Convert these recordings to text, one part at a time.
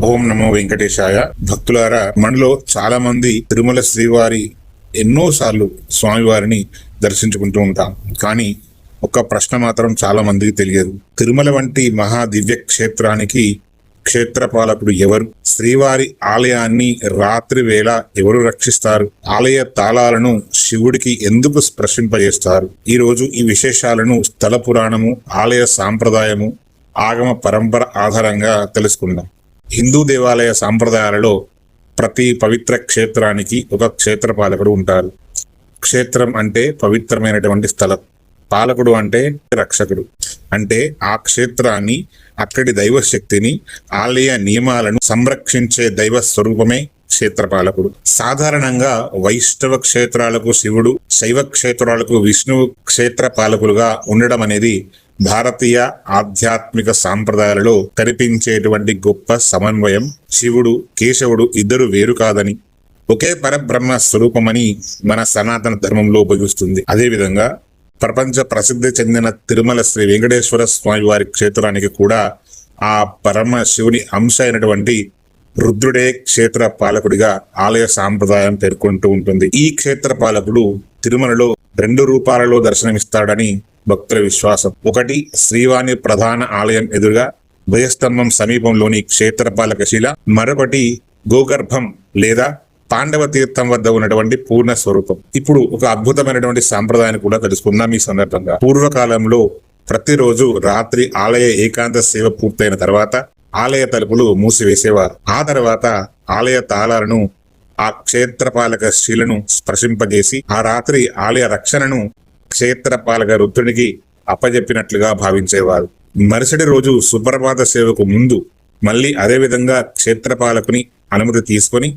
ఓం నమో వెంకటేశాయ. భక్తులారా, మనలో చాలా మంది తిరుమల శ్రీవారి ఎన్నోసార్లు స్వామివారిని దర్శించుకుంటూ ఉంటాం. కానీ ఒక ప్రశ్న మాత్రం చాలా మందికి తెలియదు. తిరుమల వంటి మహా దివ్య క్షేత్రానికి క్షేత్రపాలకుడు ఎవరు? శ్రీవారి ఆలయాన్ని రాత్రి వేళ ఎవరు రక్షిస్తారు? ఆలయ తాళాలను శివుడికి ఎందుకు స్పర్శింపజేస్తారు? ఈ రోజు ఈ విశేషాలను స్థల పురాణము, ఆలయ సాంప్రదాయము, ఆగమ పరంపర ఆధారంగా తెలుసుకుందాం. హిందూ దేవాలయ సాంప్రదాయాలలో ప్రతి పవిత్ర క్షేత్రానికి ఒక క్షేత్రపాలకుడు ఉంటారు. క్షేత్రం అంటే పవిత్రమైనటువంటి స్థలం, పాలకుడు అంటే రక్షకుడు. అంటే ఆ క్షేత్రాన్ని, అక్కడి దైవ శక్తిని, ఆలయ నియమాలను సంరక్షించే దైవ స్వరూపమే క్షేత్రపాలకుడు. సాధారణంగా వైష్ణవ క్షేత్రాలకు శివుడు, శైవ క్షేత్రాలకు విష్ణువు క్షేత్రపాలకులుగా ఉండడం అనేది భారతీయ ఆధ్యాత్మిక సాంప్రదాయాలలో కనిపించేటువంటి గొప్ప సమన్వయం. శివుడు, కేశవుడు ఇద్దరు వేరు కాదని, ఒకే పరబ్రహ్మ స్వరూపమని మన సనాతన ధర్మంలో ఉపయోగిస్తుంది. అదేవిధంగా ప్రపంచ ప్రసిద్ధి చెందిన తిరుమల శ్రీ వెంకటేశ్వర స్వామి వారి క్షేత్రానికి కూడా ఆ పరమ శివుని అంశ అయినటువంటి రుద్రుడే క్షేత్ర పాలకుడిగా ఆలయ సాంప్రదాయం పేర్కొంటూ ఉంటుంది. ఈ క్షేత్ర పాలకుడు తిరుమలలో 2 రూపాలలో దర్శనమిస్తాడని భక్తుల విశ్వాసం. ఒకటి శ్రీవాణి ప్రధాన ఆలయం ఎదురుగా ధ్వజస్తంభం సమీపంలోని క్షేత్రపాలక శిల, మరొకటి గోగర్భం లేదా పాండవ తీర్థం వద్ద ఉన్నటువంటి పూర్ణ స్వరూపం. ఇప్పుడు ఒక అద్భుతమైనటువంటి సాంప్రదాయాన్ని కూడా తెలుసుకుందాం ఈ సందర్భంగా. పూర్వకాలంలో ప్రతిరోజు రాత్రి ఆలయ ఏకాంత సేవ పూర్తయిన తర్వాత ఆలయ తలుపులు మూసివేసేవారు. ఆ తర్వాత ఆలయ తాళాలను ఆ క్షేత్రపాలక శిలను స్పర్శింపజేసి ఆ రాత్రి ఆలయ రక్షణను క్షేత్రపాలక రుద్రునికి అప్పజెప్పినట్లుగా భావించేవారు. మరుసటి రోజు సుప్రభాత సేవకు ముందు మళ్ళీ అదే విధంగా క్షేత్రపాలకుని అనుమతి తీసుకొని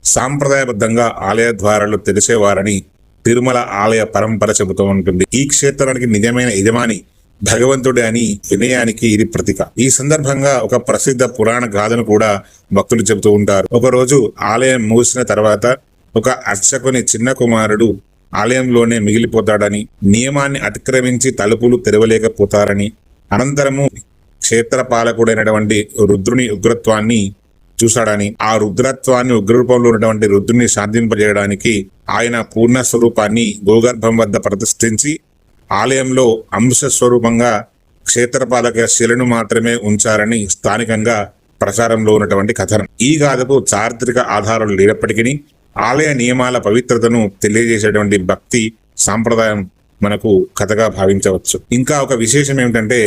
సాంప్రదాయబద్ధంగా ఆలయ ద్వారాలు తెరిచేవారని తిరుమల ఆలయ పరంపర చెబుతూ ఉంటుంది. ఈ క్షేత్రానికి నిజమైన యజమాని భగవంతుడే అని వినయానికి ఇది ప్రతీక. ఈ సందర్భంగా ఒక ప్రసిద్ధ పురాణ గాథను కూడా భక్తులు చెబుతూ ఉంటారు. ఒకరోజు ఆలయం మూసిన తర్వాత ఒక అర్చకుని చిన్న కుమారుడు ఆలయంలోనే మిగిలిపోతాడని, నియమాన్ని అతిక్రమించి తలుపులు తెరవలేకపోతారని, అనంతరము క్షేత్రపాలకుడైనటువంటి రుద్రుని ఉగ్రత్వాన్ని చూశాడని, ఆ రుద్రత్వాన్ని ఉగ్రరూపంలో ఉన్నటువంటి రుద్రుని శాంతింపజేయడానికి ఆయన పూర్ణ స్వరూపాన్ని గోగర్భం వద్ద ప్రతిష్ఠించి ఆలయంలో అంశ స్వరూపంగా క్షేత్రపాలక శిలను మాత్రమే ఉంచారని స్థానికంగా ప్రచారంలో ఉన్నటువంటి కథనం. ఈ గాథకు చారిత్రక ఆధారాలు లేనప్పటికీ ఆలయ నియమాల పవిత్రతను తెలియజేసేటువంటి భక్తి సాంప్రదాయం మనకు కథగా భావించవచ్చు. ఇంకా ఒక విశేషం ఏమిటంటే,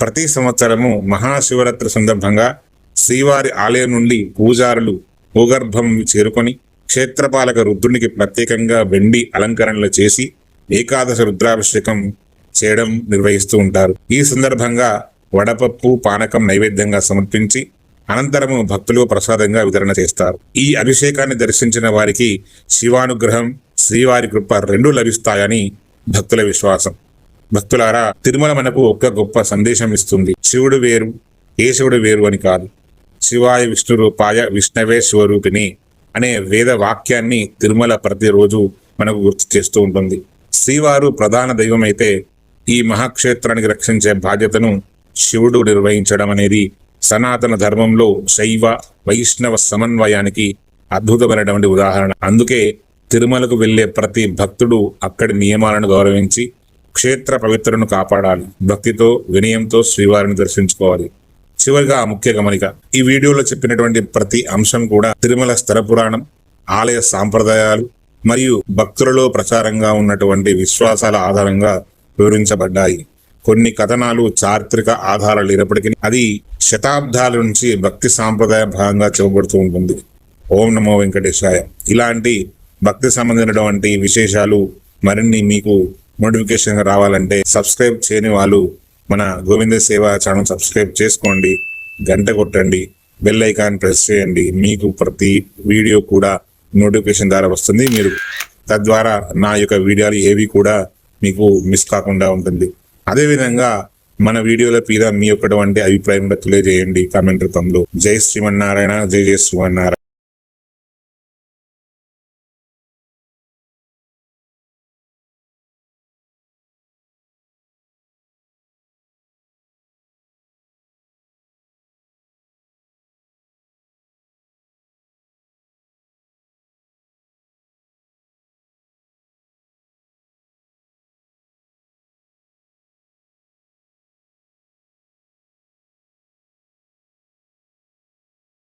ప్రతి సంవత్సరము మహాశివరాత్రి సందర్భంగా శ్రీవారి ఆలయం నుండి పూజారులు భూగర్భం చేరుకొని క్షేత్రపాలక రుద్రునికి ప్రత్యేకంగా వెండి అలంకరణలు చేసి ఏకాదశ రుద్రాభిషేకం చేయడం నిర్వహిస్తూ ఉంటారు. ఈ సందర్భంగా వడపప్పు, పానకం నైవేద్యంగా సమర్పించి అనంతరము భక్తులు ప్రసాదంగా వితరణ చేస్తారు. ఈ అభిషేకాన్ని దర్శించిన వారికి శివానుగ్రహం, శ్రీవారి కృప 2 లభిస్తాయని భక్తుల విశ్వాసం. భక్తులారా, తిరుమల మనకు ఒక గొప్ప సందేశం ఇస్తుంది. శివుడు వేరు, కేశవుడు వేరు అని కాదు. శివాయ విష్ణు రూపాయ విష్ణవే శివరూపిణి అనే వేద వాక్యాన్ని తిరుమల ప్రతిరోజు మనకు గుర్తు చేస్తూ ఉంటుంది. శ్రీవారు ప్రధాన దైవం అయితే ఈ మహాక్షేత్రానికి రక్షించే బాధ్యతను శివుడు నిర్వహించడం అనేది సనాతన ధర్మంలో శైవ వైష్ణవ సమన్వయానికి అద్భుతమైనటువంటి ఉదాహరణ. అందుకే తిరుమలకు వెళ్లే ప్రతి భక్తుడు అక్కడి నియమాలను గౌరవించి క్షేత్ర పవిత్రను కాపాడాలి. భక్తితో, వినయంతో శ్రీవారిని దర్శించుకోవాలి. చివరిగా ముఖ్య గమనిక, ఈ వీడియోలో చెప్పినటువంటి ప్రతి అంశం కూడా తిరుమల స్థల పురాణం, ఆలయ సాంప్రదాయాలు మరియు భక్తులలో ప్రచారంగా ఉన్నటువంటి విశ్వాసాల ఆధారంగా వివరించబడ్డాయి. కొన్ని కథనాలు చారిత్రక ఆధారాలు లేనప్పటికీ అది శతాబ్దాల నుంచి భక్తి సాంప్రదాయ భాగంగా చెప్పబడుతూ ఉంటుంది. ఓం నమో వెంకటేశాయ. ఇలాంటి భక్తి సంబంధించినటువంటి విశేషాలు మరిన్ని మీకు నోటిఫికేషన్ రావాలంటే సబ్స్క్రైబ్ చేయని వాళ్ళు మన గోవింద సేవ ఛానల్ సబ్స్క్రైబ్ చేసుకోండి, గంట కొట్టండి, బెల్ ఐకాన్ ప్రెస్ చేయండి. మీకు ప్రతి వీడియో కూడా నోటిఫికేషన్ ద్వారా వస్తుంది. మీరు తద్వారా నా యొక్క వీడియోలు ఏవి కూడా మీకు మిస్ కాకుండా ఉంటుంది. అదేవిధంగా మన వీడియోల మీద మీ యొక్క అభిప్రాయం తెలియజేయండి కామెంట్ రూపంలో. జై శ్రీమన్నారాయణ, జై జై శ్రీమన్నారాయణ.